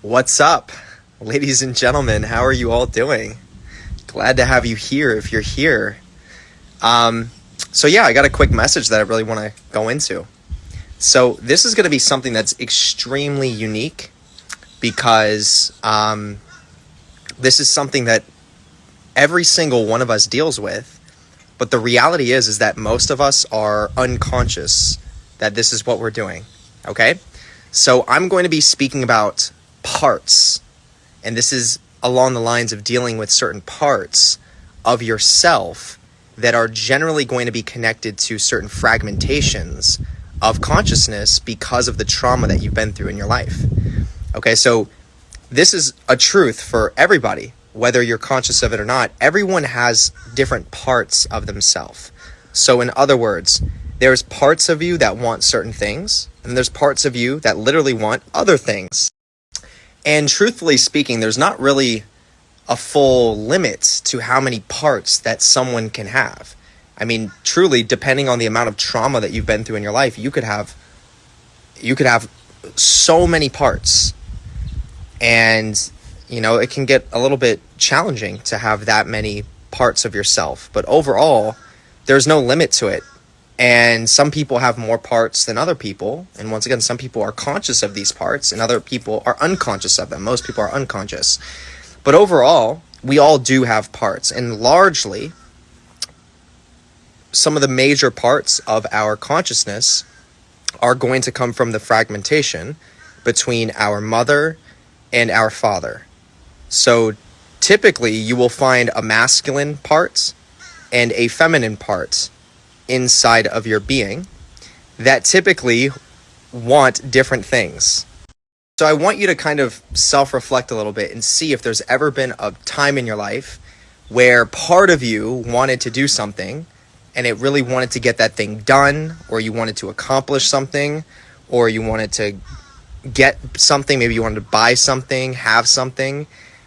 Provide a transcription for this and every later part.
What's up, ladies and gentlemen? How are you all doing? Glad to have you here if you're here. So I got a quick message that I really want to go into. So this is going to be something that's extremely unique because this is something that every single one of us deals with. But the reality is that most of us are unconscious that this is what we're doing. Okay? So I'm going to be speaking about parts, and this is along the lines of dealing with certain parts of yourself that are generally going to be connected to certain fragmentations of consciousness because of the trauma that you've been through in your life. Okay, so this is a truth for everybody, whether you're conscious of it or not. Everyone has different parts of themselves. So in other words, there's parts of you that want certain things, and there's parts of you that literally want other things. And truthfully speaking, there's not really a full limit to how many parts that someone can have. I mean, truly, depending on the amount of trauma that you've been through in your life, you could have so many parts. And, it can get a little bit challenging to have that many parts of yourself. But overall, there's no limit to it. And some people have more parts than other people. And once again, some people are conscious of these parts and other people are unconscious of them. Most people are unconscious. But overall, we all do have parts. And largely, some of the major parts of our consciousness are going to come from the fragmentation between our mother and our father. So typically, you will find a masculine part and a feminine part inside of your being that typically want different things. So I want you to kind of self-reflect a little bit and see if there's ever been a time in your life where part of you wanted to do something and it really wanted to get that thing done, or you wanted to accomplish something, or you wanted to get something, maybe you wanted to buy something, have something,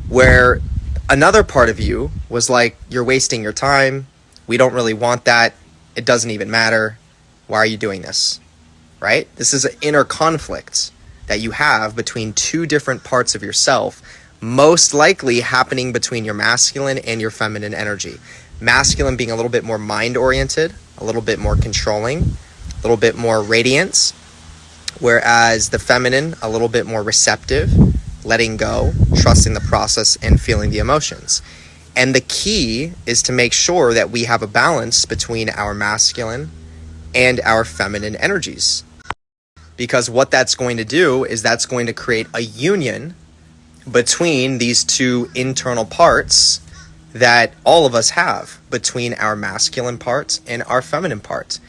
where another part of you was like, you're wasting your time, we don't really want that, it doesn't even matter, why are you doing this, right? This is an inner conflict that you have between two different parts of yourself, most likely happening between your masculine and your feminine energy. Masculine being a little bit more mind-oriented, a little bit more controlling, a little bit more radiance, whereas the feminine, a little bit more receptive, letting go, trusting the process, and feeling the emotions. And the key is to make sure that we have a balance between our masculine and our feminine energies. Because what that's going to do is that's going to create a union between these two internal parts that all of us have, between our masculine part and our feminine part.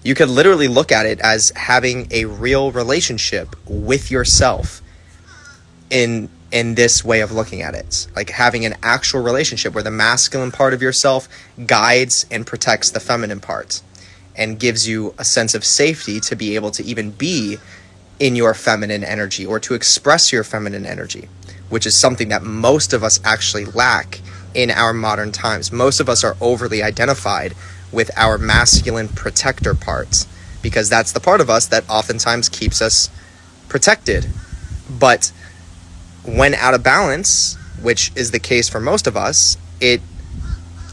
You could literally look at it as having a real relationship with yourself in this way of looking at it. Like having an actual relationship where the masculine part of yourself guides and protects the feminine part and gives you a sense of safety to be able to even be in your feminine energy or to express your feminine energy, which is something that most of us actually lack in our modern times. Most of us are overly identified with our masculine protector parts because that's the part of us that oftentimes keeps us protected. But when out of balance, which is the case for most of us, it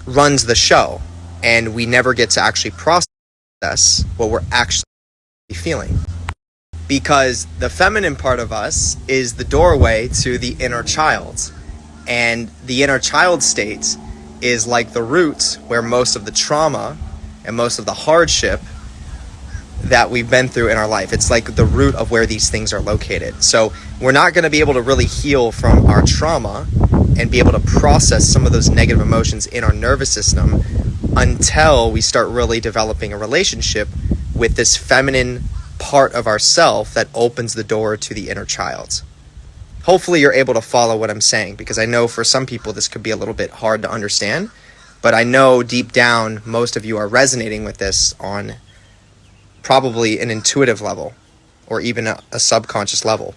runs the show and we never get to actually process what we're actually feeling. Because the feminine part of us is the doorway to the inner child. And the inner child state is like the root where most of the trauma and most of the hardship that we've been through in our life. It's like the root of where these things are located. So we're not going to be able to really heal from our trauma and be able to process some of those negative emotions in our nervous system until we start really developing a relationship with this feminine part of ourself that opens the door to the inner child. Hopefully you're able to follow what I'm saying, because I know for some people this could be a little bit hard to understand, but I know deep down most of you are resonating with this on probably an intuitive level or even a subconscious level.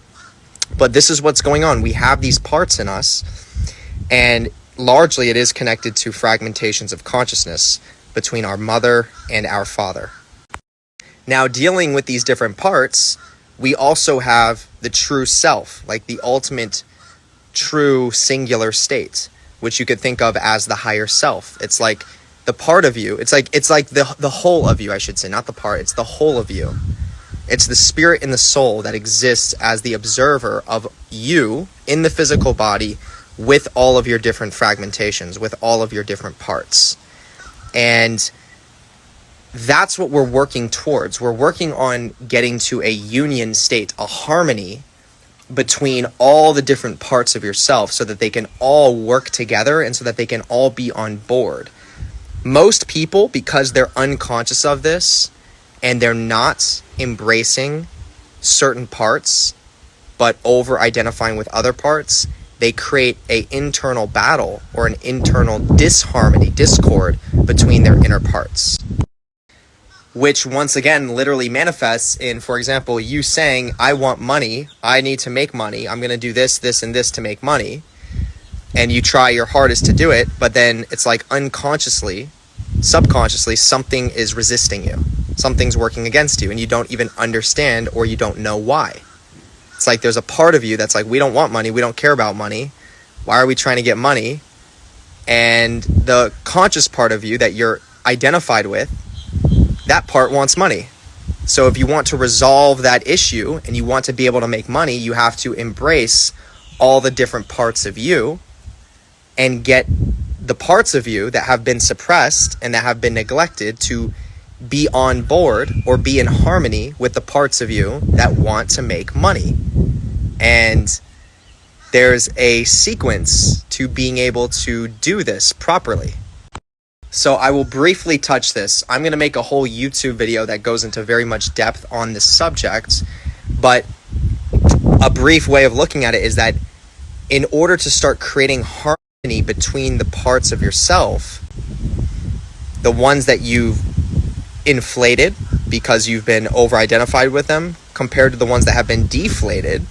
But this is what's going on. We have these parts in us, and largely it is connected to fragmentations of consciousness between our mother and our father. Now, dealing with these different parts, we also have the true self, like the ultimate true singular state, which you could think of as the higher self. It's like the part of you. It's like the whole of you, I should say, not the part. It's the whole of you. It's the spirit and the soul that exists as the observer of you in the physical body with all of your different fragmentations, with all of your different parts. And that's what we're working towards. We're working on getting to a union state, a harmony between all the different parts of yourself so that they can all work together and so that they can all be on board. Most people, because they're unconscious of this and they're not embracing certain parts but over identifying with other parts, they create an internal battle or an internal disharmony, discord between their inner parts, which once again literally manifests in, for example, you saying, I want money, I need to make money, I'm going to do this, this, and this to make money, and you try your hardest to do it, but then it's like unconsciously, subconsciously, something is resisting you, something's working against you, and you don't even understand or you don't know why. It's like there's a part of you that's like, we don't want money, we don't care about money, why are we trying to get money? And the conscious part of you that you're identified with, that part wants money. So if you want to resolve that issue and you want to be able to make money, you have to embrace all the different parts of you and get the parts of you that have been suppressed and that have been neglected to be on board or be in harmony with the parts of you that want to make money. And there's a sequence to being able to do this properly. So I will briefly touch this. I'm going to make a whole YouTube video that goes into very much depth on this subject, but a brief way of looking at it is that in order to start creating harmony between the parts of yourself, the ones that you've inflated because you've been over-identified with them compared to the ones that have been deflated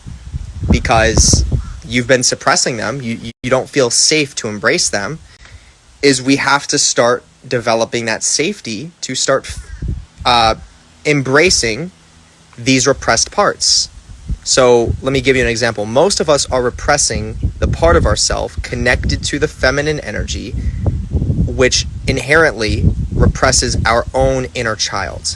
because you've been suppressing them, you don't feel safe to embrace them, is we have to start developing that safety to start embracing these repressed parts. So let me give you an example. Most of us are repressing the part of ourself connected to the feminine energy, which inherently represses our own inner child.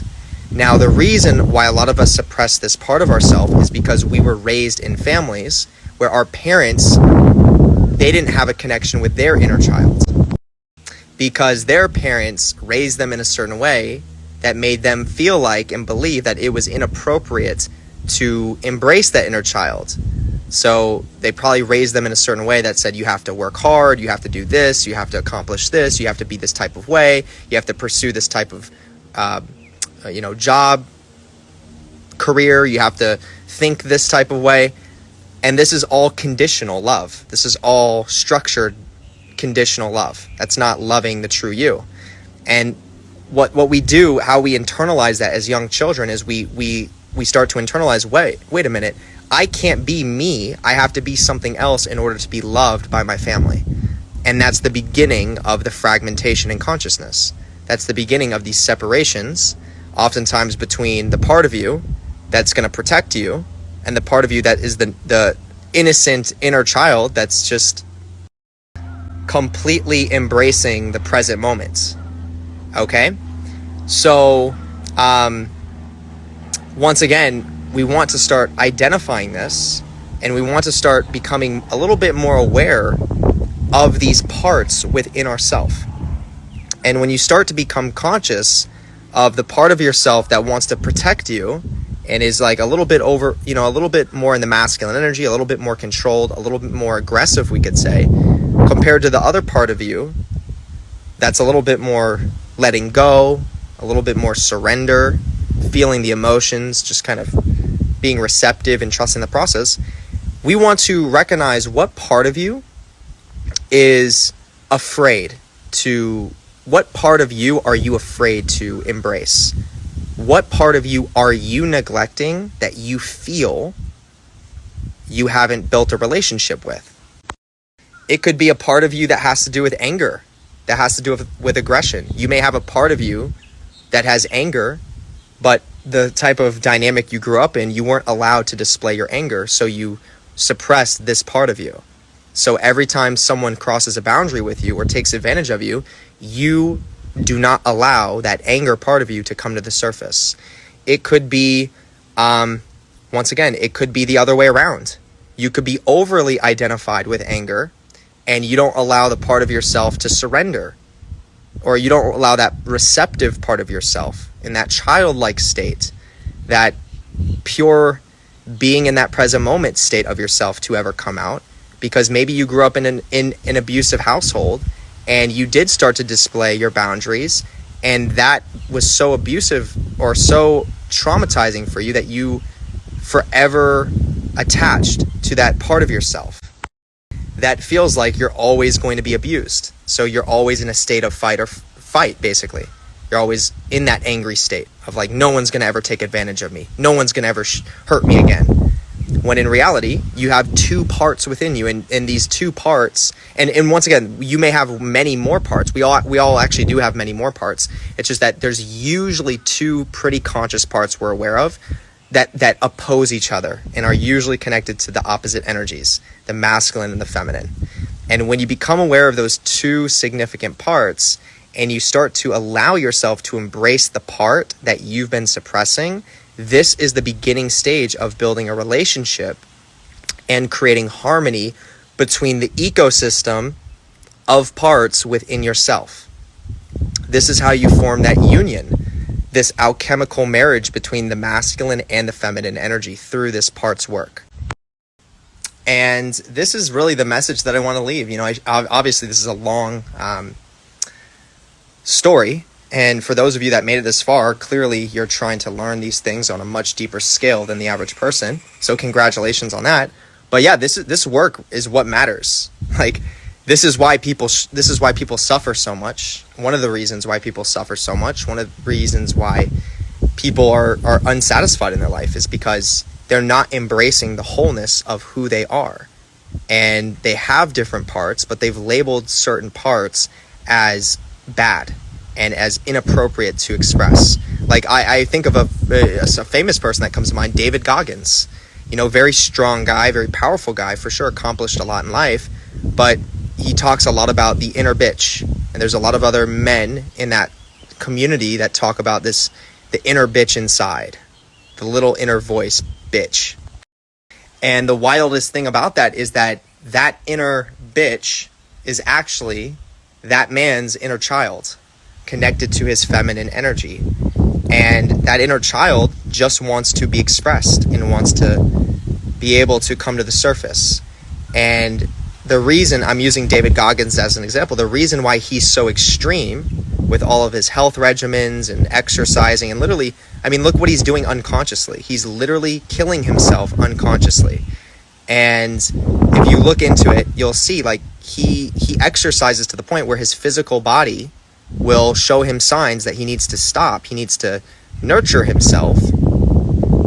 Now, the reason why a lot of us suppress this part of ourselves is because we were raised in families where our parents, they didn't have a connection with their inner child, because their parents raised them in a certain way that made them feel like and believe that it was inappropriate to embrace that inner child. So they probably raised them in a certain way that said, you have to work hard, you have to do this, you have to accomplish this, you have to be this type of way, you have to pursue this type of job, career, you have to think this type of way. And this is all conditional love. This is all structured conditional love. That's not loving the true you. And what we do, how we internalize that as young children is we start to internalize, wait a minute, I can't be me, I have to be something else in order to be loved by my family. And that's the beginning of the fragmentation in consciousness. That's the beginning of these separations, oftentimes between the part of you that's going to protect you and the part of you that is the innocent inner child that's just completely embracing the present moment. Okay? So, once again, we want to start identifying this, and we want to start becoming a little bit more aware of these parts within ourself. And when you start to become conscious of the part of yourself that wants to protect you and is like a little bit over, a little bit more in the masculine energy, a little bit more controlled, a little bit more aggressive, we could say, compared to the other part of you that's a little bit more letting go, a little bit more surrender, feeling the emotions, just kind of being receptive and trusting the process. We want to recognize what part of you is afraid to, what part of you are you afraid to embrace? What part of you are you neglecting that you feel you haven't built a relationship with? It could be a part of you that has to do with anger, that has to do with aggression. You may have a part of you that has anger, but the type of dynamic you grew up in, you weren't allowed to display your anger, so you suppressed this part of you. So every time someone crosses a boundary with you or takes advantage of you, you do not allow that anger part of you to come to the surface. It could be, once again, it could be the other way around. You could be overly identified with anger, and you don't allow the part of yourself to surrender, or you don't allow that receptive part of yourself in that childlike state, that pure being in that present moment state of yourself to ever come out, because maybe you grew up in an abusive household and you did start to display your boundaries, and that was so abusive or so traumatizing for you that you forever attached to that part of yourself that feels like you're always going to be abused. So you're always in a state of fight, basically. You're always in that angry state of like, no one's going to ever take advantage of me. No one's going to ever hurt me again. When in reality, you have two parts within you, and these two parts, and once again, you may have many more parts. We all actually do have many more parts. It's just that there's usually two pretty conscious parts we're aware of that oppose each other and are usually connected to the opposite energies, the masculine and the feminine. And when you become aware of those two significant parts, and you start to allow yourself to embrace the part that you've been suppressing, this is the beginning stage of building a relationship and creating harmony between the ecosystem of parts within yourself. This is how you form that union, this alchemical marriage between the masculine and the feminine energy through this part's work. And this is really the message that I want to leave. You know, obviously this is a long story, and for those of you that made it this far, clearly you're trying to learn these things on a much deeper scale than the average person, so congratulations on that. But yeah, this work is what matters. Like, this is why people suffer so much. One of the reasons why people suffer so much, one of the reasons why people are unsatisfied in their life, is because they're not embracing the wholeness of who they are. And they have different parts, but they've labeled certain parts as bad and as inappropriate to express. Like, I think of a famous person that comes to mind, David Goggins. You know, very strong guy, very powerful guy, for sure, accomplished a lot in life, but he talks a lot about the inner bitch. And there's a lot of other men in that community that talk about this, the inner bitch inside, the little inner voice bitch. And the wildest thing about that is that that inner bitch is actually that man's inner child, connected to his feminine energy. And that inner child just wants to be expressed and wants to be able to come to the surface. And the reason I'm using David Goggins as an example, the reason why he's so extreme with all of his health regimens and exercising, and literally, I mean, look what he's doing unconsciously. He's literally killing himself unconsciously. And if you look into it, you'll see, like, he exercises to the point where his physical body will show him signs that he needs to stop. He needs to nurture himself,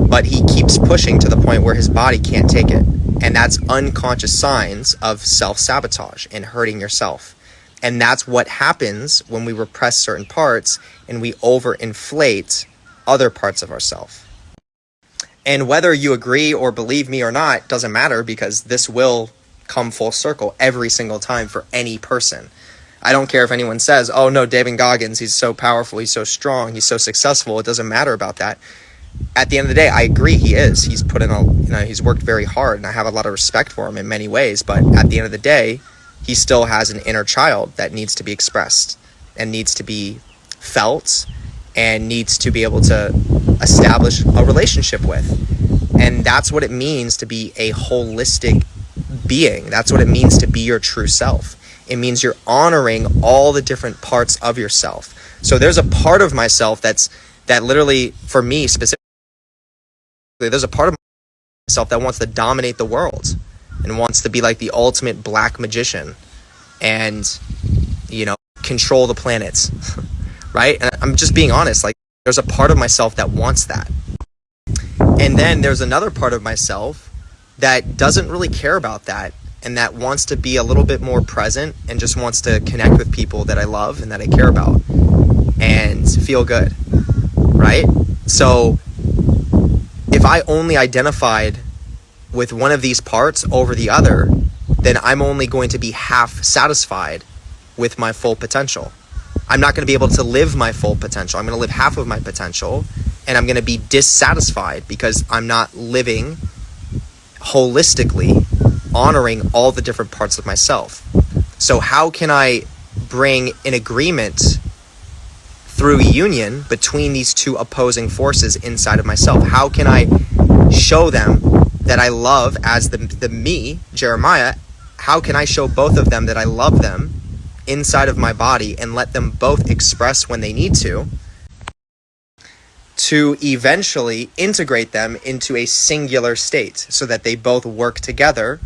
but he keeps pushing to the point where his body can't take it. And that's unconscious signs of self-sabotage and hurting yourself. And that's what happens when we repress certain parts and we overinflate other parts of ourselves. And whether you agree or believe me or not doesn't matter, because this will come full circle every single time for any person. I don't care if anyone says, oh no, David Goggins, he's so powerful, he's so strong, he's so successful. It doesn't matter about that. At the end of the day, I agree he is. He's put in he's worked very hard, and I have a lot of respect for him in many ways, but at the end of the day, he still has an inner child that needs to be expressed and needs to be felt and needs to be able to establish a relationship with. And that's what it means to be a holistic being. That's what it means to be your true self. It means you're honoring all the different parts of yourself. So there's a part of myself that literally, for me specifically, there's a part of myself that wants to dominate the world and wants to be like the ultimate black magician and, control the planets, right? And I'm just being honest, like, there's a part of myself that wants that. And then there's another part of myself that doesn't really care about that, and that wants to be a little bit more present and just wants to connect with people that I love and that I care about and feel good, right? So if I only identified with one of these parts over the other, then I'm only going to be half satisfied with my full potential. I'm not going to be able to live my full potential. I'm going to live half of my potential, and I'm going to be dissatisfied because I'm not living holistically, honoring all the different parts of myself. So how can I bring an agreement through union between these two opposing forces inside of myself? How can I show them that I love as the me, Jeremiah? How can I show both of them that I love them inside of my body and let them both express when they need to eventually integrate them into a singular state so that they both work together?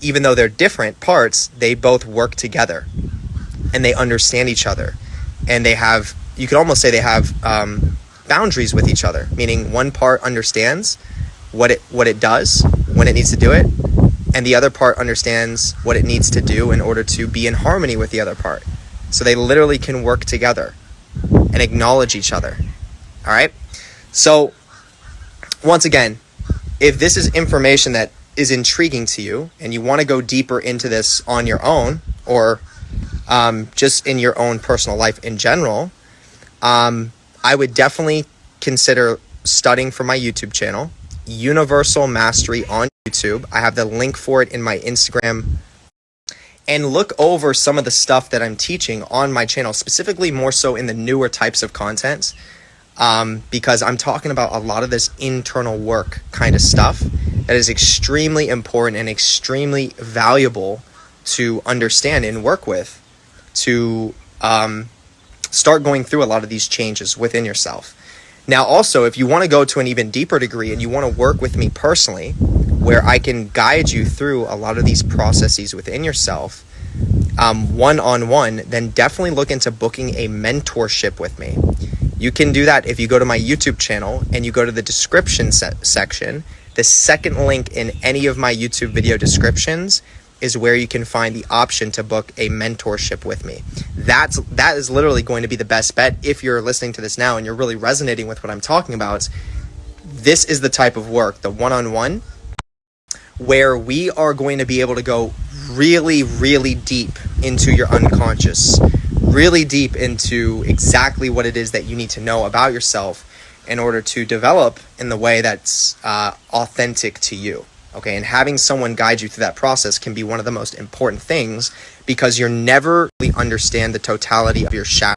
Even though they're different parts, they both work together and they understand each other. And they have, you could almost say they have boundaries with each other, meaning one part understands what it does when it needs to do it, and the other part understands what it needs to do in order to be in harmony with the other part. So they literally can work together and acknowledge each other. All right? So, once again, if this is information that is intriguing to you and you want to go deeper into this on your own, or just in your own personal life in general, I would definitely consider studying for my YouTube channel, Universal Mastery on YouTube. I have the link for it in my Instagram. And look over some of the stuff that I'm teaching on my channel, specifically more so in the newer types of content, because I'm talking about a lot of this internal work kind of stuff that is extremely important and extremely valuable to understand and work with, to start going through a lot of these changes within yourself. Now, also, if you want to go to an even deeper degree and you want to work with me personally, where I can guide you through a lot of these processes within yourself, one-on-one, then definitely look into booking a mentorship with me. You can do that if you go to my YouTube channel and you go to the description section. The second link in any of my YouTube video descriptions is where you can find the option to book a mentorship with me. That is literally going to be the best bet if you're listening to this now and you're really resonating with what I'm talking about. This is the type of work, the one-on-one, where we are going to be able to go really, really deep into your unconscious, really deep into exactly what it is that you need to know about yourself in order to develop in the way that's authentic to you. Okay, and having someone guide you through that process can be one of the most important things, because you're never really understand the totality of your shadow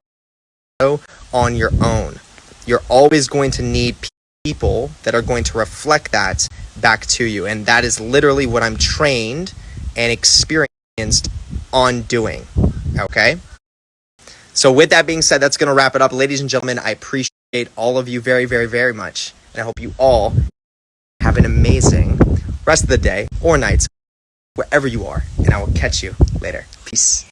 on your own. You're always going to need people that are going to reflect that back to you, and that is literally what I'm trained and experienced on doing. Okay, so with that being said, that's going to wrap it up. Ladies and gentlemen, I appreciate all of you very, very, very much, and I hope you all have an amazing rest of the day or nights, wherever you are, and I will catch you later. Peace.